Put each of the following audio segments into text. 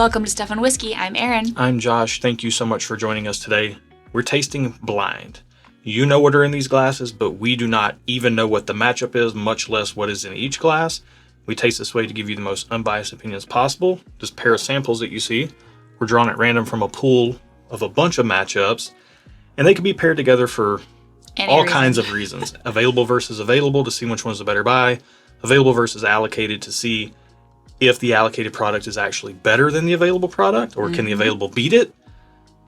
Welcome to Stuff and Whiskey. I'm Erin. I'm Josh. Thank you so much for joining us today. We're tasting blind. You know what are in these glasses, but we do not even know what the matchup is, much less what is in each glass. We taste this way to give you the most unbiased opinions possible. This pair of samples that you see were drawn at random from a pool of a bunch of matchups, and they can be paired together for all kinds of reasons. Available versus available to see which one's the better buy. Available versus allocated to see if the allocated product is actually better than the available product, or can the available beat it.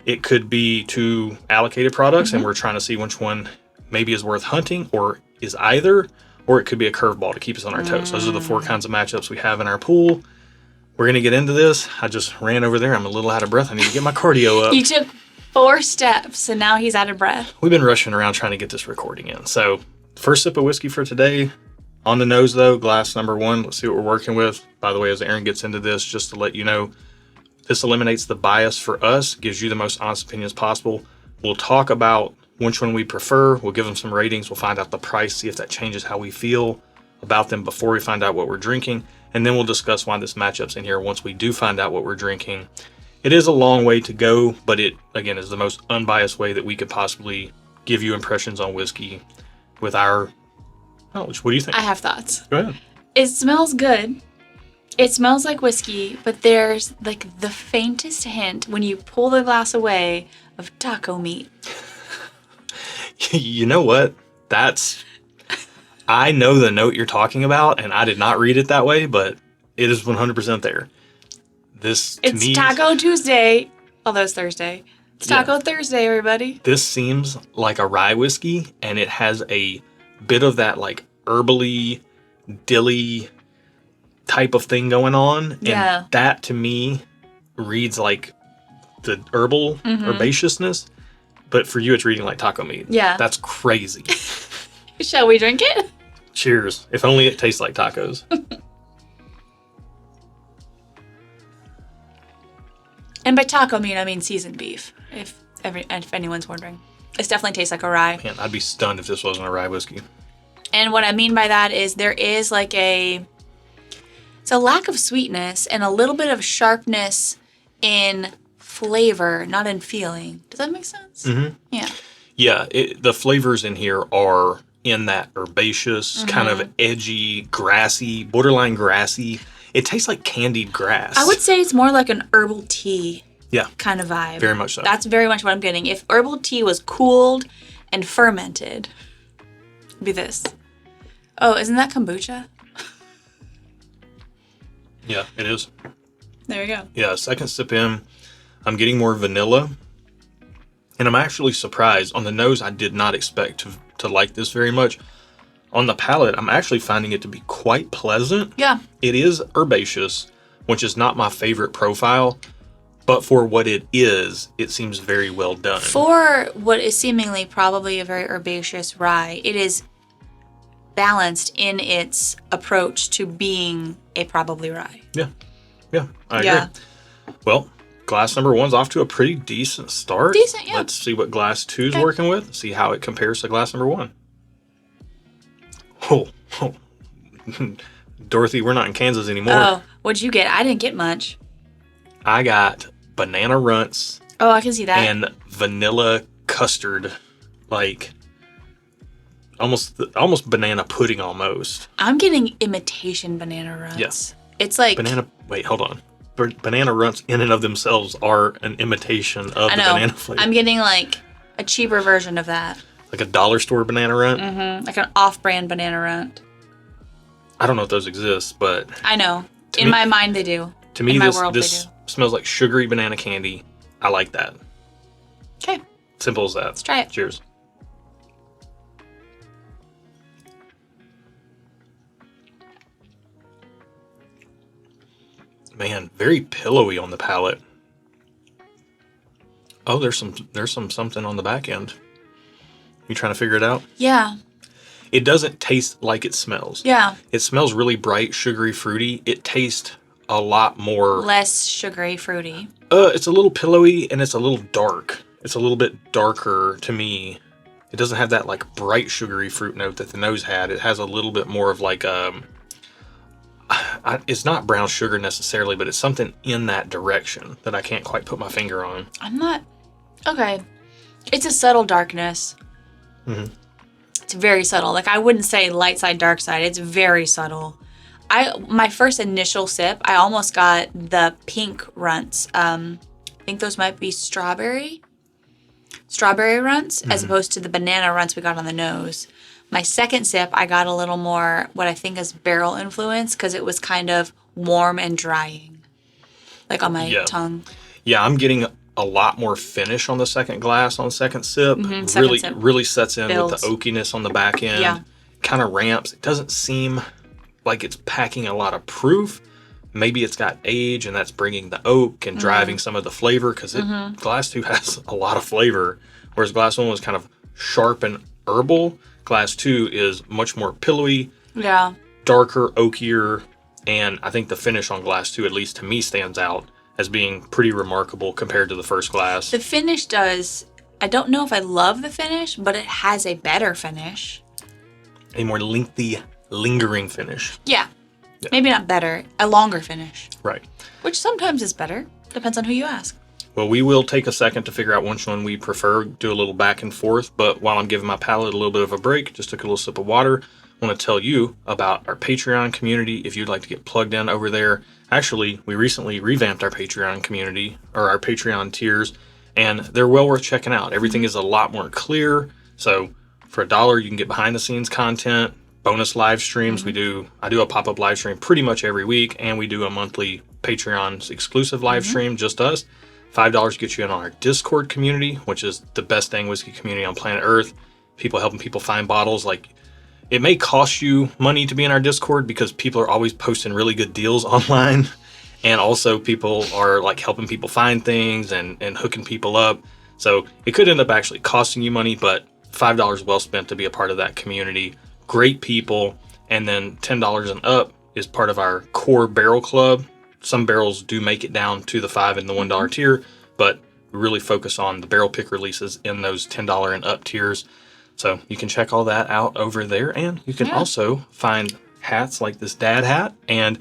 It could be two allocated products, and we're trying to see which one maybe is worth hunting, or is either, or it could be a curveball to keep us on our toes. Those are the four kinds of matchups we have in our pool. We're going to get into this. I just ran over there. I'm a little out of breath. I need to get my cardio up. You took 4 steps, and now he's out of breath. We've been rushing around trying to get this recording in. So, first sip of whiskey for today. On the nose, though, glass number 1. Let's see what we're working with. By the way, as Erin gets into this, just to let you know, this eliminates the bias for us, gives you the most honest opinions possible. We'll talk about which one we prefer. We'll give them some ratings. We'll find out the price, see if that changes how we feel about them before we find out what we're drinking. And then we'll discuss why this matchup's in here once we do find out what we're drinking. It is a long way to go, but it, again, is the most unbiased way that we could possibly give you impressions on whiskey with our knowledge. What do you think? I have thoughts. Go ahead. It smells good. It smells like whiskey, but there's like the faintest hint when you pull the glass away of taco meat. You know what? I know the note you're talking about, and I did not read it that way, but it is 100% there. It's Taco Tuesday, although it's Thursday. It's Taco Thursday, everybody. This seems like a rye whiskey, and it has a bit of that like herbally, dilly type of thing going on. And that to me reads like the herbal herbaceousness, but for you it's reading like taco meat. Yeah. That's crazy. Shall we drink it? Cheers. If only it tastes like tacos. And by taco meat, I mean seasoned beef, if anyone's wondering. It definitely tastes like a rye. Man, I'd be stunned if this wasn't a rye whiskey. And what I mean by that is there is like it's a lack of sweetness and a little bit of sharpness in flavor, not in feeling. Does that make sense? Mm-hmm. Yeah. Yeah, the flavors in here are in that herbaceous, kind of edgy, grassy, borderline grassy. It tastes like candied grass. I would say it's more like an herbal tea kind of vibe. Very much so. That's very much what I'm getting. If herbal tea was cooled and fermented, it'd be this. Oh, isn't that kombucha? Yeah, it is. There we go. Yeah, second sip in, I'm getting more vanilla. And I'm actually surprised. On the nose, I did not expect to like this very much. On the palate, I'm actually finding it to be quite pleasant. Yeah. It is herbaceous, which is not my favorite profile. But for what it is, it seems very well done. For what is seemingly probably a very herbaceous rye, it is balanced in its approach to being a probably rye. Yeah. Yeah, I agree. Well, glass number 1's off to a pretty decent start. Decent, yeah. Let's see what glass 2's working with. See how it compares to glass number 1. Oh. Dorothy, we're not in Kansas anymore. Oh, what'd you get? I didn't get much. I got banana runts. Oh, I can see that. And vanilla custard, like almost banana pudding almost. I'm getting imitation banana runts. Yes. It's like wait, hold on. Banana runts in and of themselves are an imitation of the banana flavor. I'm getting like a cheaper version of that. Like a dollar store banana runt? Mm-hmm. Like an off-brand banana runt. I don't know if those exist, but I know. In my mind, they do. To me, this this smells like sugary banana candy. I like that. Okay. Simple as that. Let's try it. Cheers. Man, very pillowy on the palate. Oh, there's something on the back end. You trying to figure it out? Yeah. It doesn't taste like it smells. Yeah. It smells really bright, sugary, fruity. It tastes a lot more... Less sugary, fruity. It's a little pillowy and it's a little dark. It's a little bit darker to me. It doesn't have that like bright sugary fruit note that the nose had. It has a little bit more of like it's not brown sugar necessarily, but it's something in that direction that I can't quite put my finger on. I'm not... Okay. It's a subtle darkness. Mm-hmm. It's very subtle. Like, I wouldn't say light side, dark side. It's very subtle. My first initial sip, I almost got the pink runts. I think those might be strawberry runts, as opposed to the banana runts we got on the nose. My second sip, I got a little more what I think is barrel influence, because it was kind of warm and drying, like on my tongue. Yeah, I'm getting a lot more finish on the second glass on second sip. Second sip really sets in builds. with the oakiness on the back end. Yeah. Kind of ramps. It doesn't seem like it's packing a lot of proof. Maybe it's got age, and that's bringing the oak and driving some of the flavor, because glass 2 has a lot of flavor, whereas glass 1 was kind of sharp and herbal. Glass 2 is much more pillowy, darker, oakier, and I think the finish on glass 2, at least to me, stands out as being pretty remarkable compared to the first glass. The finish does. I don't know if I love the finish, but it has a better finish. A more lengthy, lingering finish. Yeah. Maybe not better, a longer finish. Right. Which sometimes is better. Depends on who you ask. Well, we will take a second to figure out which one we prefer, do a little back and forth, but while I'm giving my palate a little bit of a break, just took a little sip of water, I want to tell you about our Patreon community if you'd like to get plugged in over there. Actually, we recently revamped our Patreon community, or our Patreon tiers, and they're well worth checking out. Everything is a lot more clear, so for $1, you can get behind-the-scenes content, bonus live streams. I do a pop-up live stream pretty much every week, and we do a monthly Patreon exclusive live stream, just us. $5 gets you in on our Discord community, which is the best dang whiskey community on planet Earth. People helping people find bottles. Like, it may cost you money to be in our Discord because people are always posting really good deals online. And also people are like helping people find things and hooking people up. So it could end up actually costing you money, but $5 well spent to be a part of that community. Great people. And then $10 and up is part of our core barrel club. Some barrels do make it down to the $5 and the $1 tier, but we really focus on the barrel pick releases in those $10 and up tiers. So you can check all that out over there, and you can also find hats like this dad hat and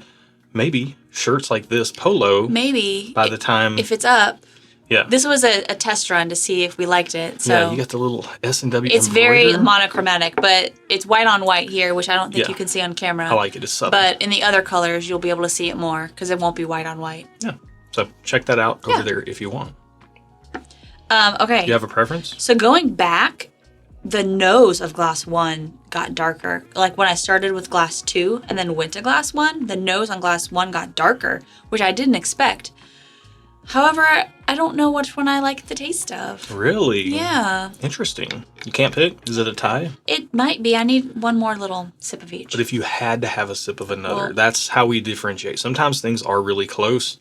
maybe shirts like this polo. Maybe. By the time... If it's up. Yeah. This was a test run to see if we liked it. So yeah, you got the little S&W It's very monochromatic, but it's white on white here, which I don't think you can see on camera. I like it. It's subtle. But in the other colors, you'll be able to see it more because it won't be white on white. Yeah. So check that out over there if you want. Okay. Do you have a preference? So going back, the nose of glass 1 got darker. Like when I started with glass 2 and then went to glass 1, the nose on glass 1 got darker, which I didn't expect. However, I don't know which one I like the taste of. Really? Yeah. Interesting. You can't pick? Is it a tie? It might be. I need one more little sip of each. But if you had to have a sip of another, that's how we differentiate. Sometimes things are really close,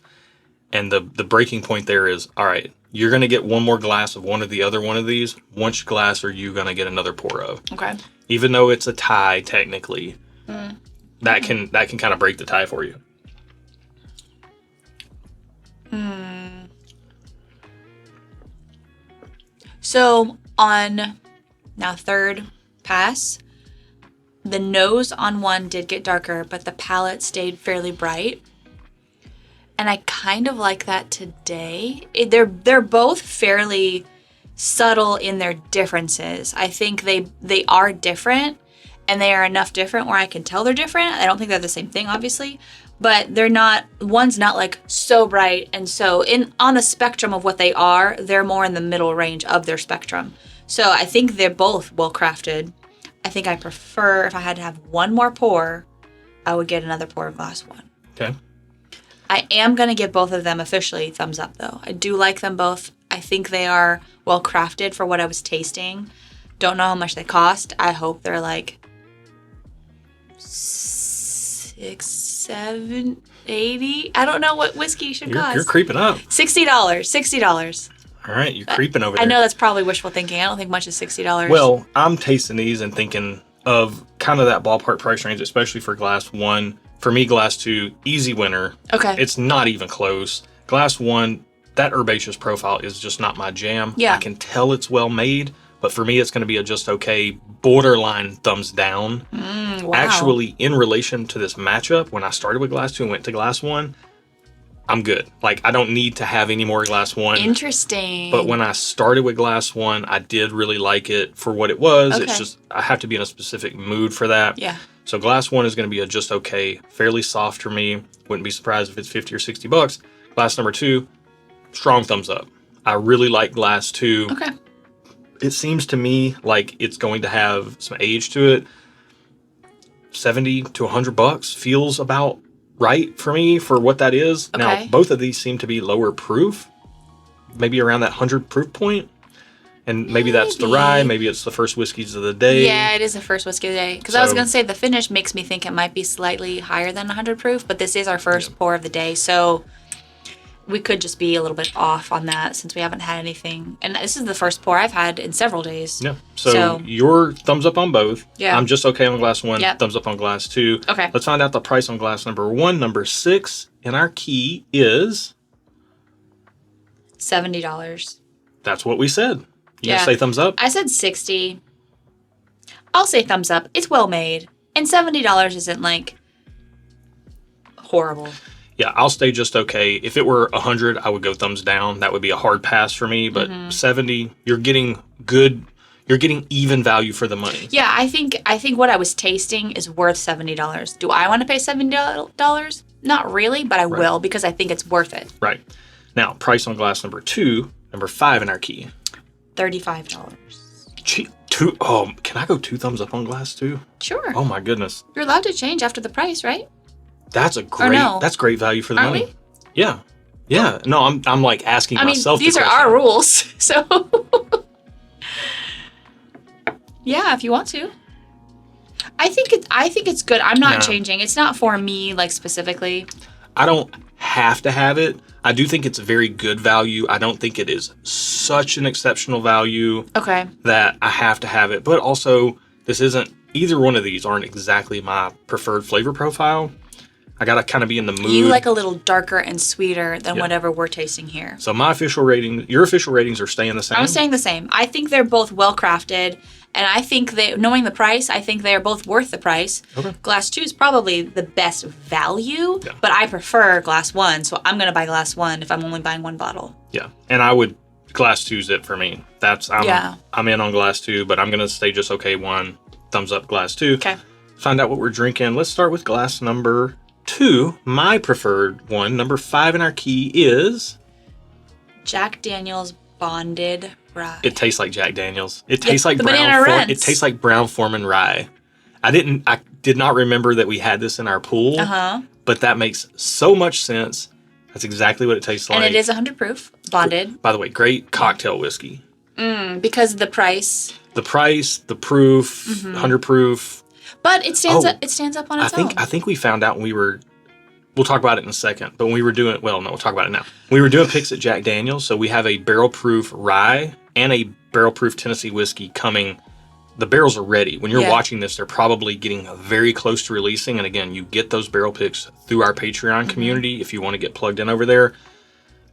and the breaking point there is, all right, you're going to get one more glass of one of the other one of these. Which glass are you going to get another pour of? Okay. Even though it's a tie, technically, that can kind of break the tie for you. So on now third pass, the nose on one did get darker, but the palate stayed fairly bright. And I kind of like that today. They're both fairly subtle in their differences. I think they are different, and they are enough different where I can tell they're different. I don't think they're the same thing, obviously, but they're not. One's not like so bright, and so on the spectrum of what they are, they're more in the middle range of their spectrum. So I think they're both well crafted. I think I prefer, if I had to have one more pour, I would get another pour of glass 1. Okay. I am going to give both of them officially thumbs up, though. I do like them both. I think they are well crafted for what I was tasting. Don't know how much they cost. I hope they're like $6, $7, $80. I don't know what whiskey should cost. You're creeping up. $60. All right, you're creeping over there. I know that's probably wishful thinking. I don't think much is $60. Well, I'm tasting these and thinking of kind of that ballpark price range, especially for glass 1. For me, glass 2, easy winner. Okay. It's not even close. Glass 1, that herbaceous profile is just not my jam. Yeah. I can tell it's well made, but for me, it's going to be a just okay, borderline thumbs down. Wow. actually, in relation to this matchup, when I started with glass 2 and went to glass 1, I'm good. Like, I don't need to have any more glass 1. Interesting. But when I started with glass 1, I did really like it for what it was. Okay. It's just, I have to be in a specific mood for that. Yeah. So glass 1 is going to be a just okay, fairly soft for me. Wouldn't be surprised if it's 50 or $60. Glass number 2, strong thumbs up. I really like glass 2. Okay. It seems to me like it's going to have some age to it. $70 to $100 feels about right for me for what that is. Okay. Now, both of these seem to be lower proof, maybe around that 100 proof point. And maybe that's the rye. Maybe it's the first whiskeys of the day. Yeah, it is the first whiskey of the day. Because I was going to say the finish makes me think it might be slightly higher than 100 proof, but this is our first pour of the day. So we could just be a little bit off on that since we haven't had anything. And this is the first pour I've had in several days. Yeah. So your thumbs up on both. Yeah. I'm just okay on glass 1. Yep. Thumbs up on glass 2. Okay. Let's find out the price on glass number 1. Number 6 in our key is $70. That's what we said. You gonna Yeah. say thumbs up? I said 60. I'll say thumbs up. It's well made. And $70 isn't like horrible. Yeah, I'll stay just okay. If it were 100, I would go thumbs down. That would be a hard pass for me. But 70, you're getting good. You're getting even value for the money. Yeah, I think what I was tasting is worth $70. Do I want to pay $70? Not really, but I will because I think it's worth it. Right. Now, price on glass number 2, number 5 in our key. $35. Cheap. 2. Oh, can I go 2 thumbs up on glass 2? Sure. Oh my goodness. You're allowed to change after the price, right? That's a great. no? That's great value for the Aren't money. we? Yeah. Yeah. No, I'm like asking I mean, myself. these the are question. our rules, so yeah, if you want to. I think it's good. I'm not changing. It's not for me, like specifically. I don't have to have it. I do think it's very good value. I don't think it is such an exceptional value Okay. that I have to have it. But also, this isn't, either one of these aren't exactly my preferred flavor profile. I gotta kind of be in the mood. You like a little darker and sweeter than whatever we're tasting here. So my official rating, your official ratings are staying the same? I'm saying the same. I think they're both well crafted, and I think knowing the price, I think they are both worth the price. Okay. Glass 2 is probably the best value, but I prefer glass 1, so I'm gonna buy glass 1 if I'm only buying one bottle. Yeah, and I would, glass 2's it for me. I'm in on glass 2, but I'm gonna stay just okay 1. Thumbs up glass 2. Okay. Find out what we're drinking. Let's start with glass number 2, my preferred one. Number 5 in our key is Jack Daniel's Bonded Rye. It tastes like Jack Daniels. It tastes like the banana Reds. It tastes like Brown Foreman rye. I did not remember that we had this in our pool. But that makes so much sense. That's exactly what it tastes like. And it is 100 proof, bonded. By the way, great cocktail whiskey. Because of the price. The price, the proof, 100 proof. But it stands up. It stands up on its own. I think we found out when we were. We'll talk about it in a second. But when we were doing, we'll talk about it now. We were doing picks at Jack Daniel's, so we have a barrel proof rye and a barrel proof Tennessee whiskey coming. The barrels are ready. When you're watching this, they're probably getting very close to releasing. And again, you get those barrel picks through our Patreon community if you want to get plugged in over there.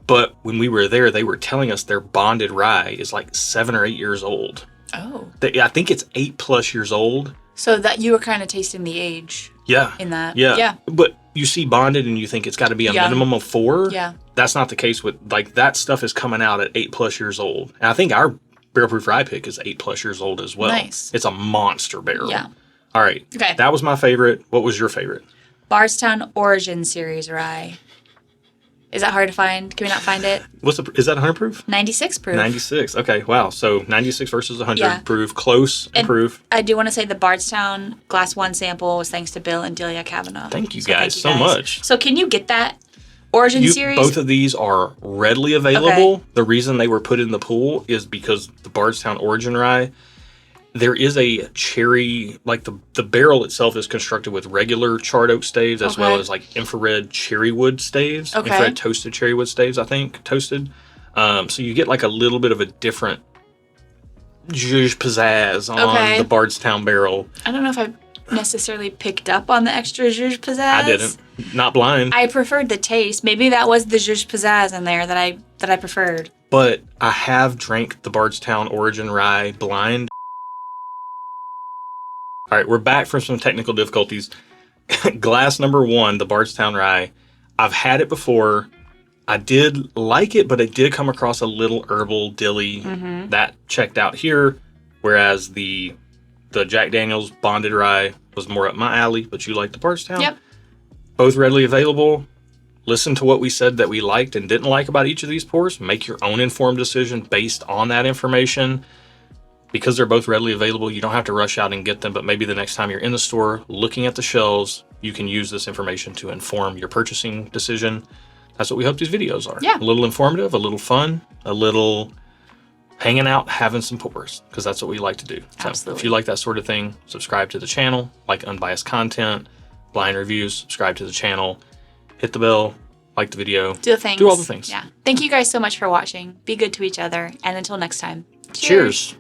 But when we were there, they were telling us their bonded rye is like 7 or 8 years old. Oh. I think it's 8+ years old. So that you were kind of tasting the age. Yeah. In that. Yeah. Yeah. But you see bonded and you think it's got to be a minimum of 4. Yeah. That's not the case with, like, that stuff is coming out at 8+ years old. And I think our barrel proof rye pick is 8+ years old as well. Nice. It's a monster barrel. Yeah. All right. Okay. That was my favorite. What was your favorite? Bardstown Origin Series rye. Is that hard to find? Can we not find it? Is that 100 proof? 96 proof. 96. Okay. Wow. So 96 versus 100 Yeah. proof. Close and proof. I do want to say the Bardstown Glass 1 sample was thanks to Bill and Delia Kavanaugh. Thank you guys so much. So can you get that Origin Series? Both of these are readily available. Okay. The reason they were put in the pool is because the Bardstown Origin Rye, there is a cherry, like the barrel itself is constructed with regular charred oak staves as well as like infrared cherry wood staves. Okay. Infrared toasted cherry wood staves, I think, toasted. So you get like a little bit of a different zhuzh pizzazz on the Bardstown barrel. I don't know if I necessarily picked up on the extra zhuzh pizzazz. I didn't. Not blind. I preferred the taste. Maybe that was the zhuzh pizzazz in there that I preferred. But I have drank the Bardstown Origin Rye blind. All right, we're back from some technical difficulties. Glass number 1, the Bardstown Rye. I've had it before. I did like it, but it did come across a little herbal, dilly. That checked out here, whereas the Jack Daniel's Bonded Rye was more up my alley, but you like the Bardstown. Yep. Both readily available. Listen to what we said that we liked and didn't like about each of these pours. Make your own informed decision based on that information. Because they're both readily available, you don't have to rush out and get them, but maybe the next time you're in the store looking at the shelves, you can use this information to inform your purchasing decision. That's what we hope these videos are. Yeah. A little informative, a little fun, a little hanging out, having some pours, because that's what we like to do. So Absolutely. if you like that sort of thing, subscribe to the channel, like unbiased content, blind reviews, subscribe to the channel, hit the bell, like the video. Do the things. Do all the things. Yeah. Thank you guys so much for watching. Be good to each other. And until next time. Cheers.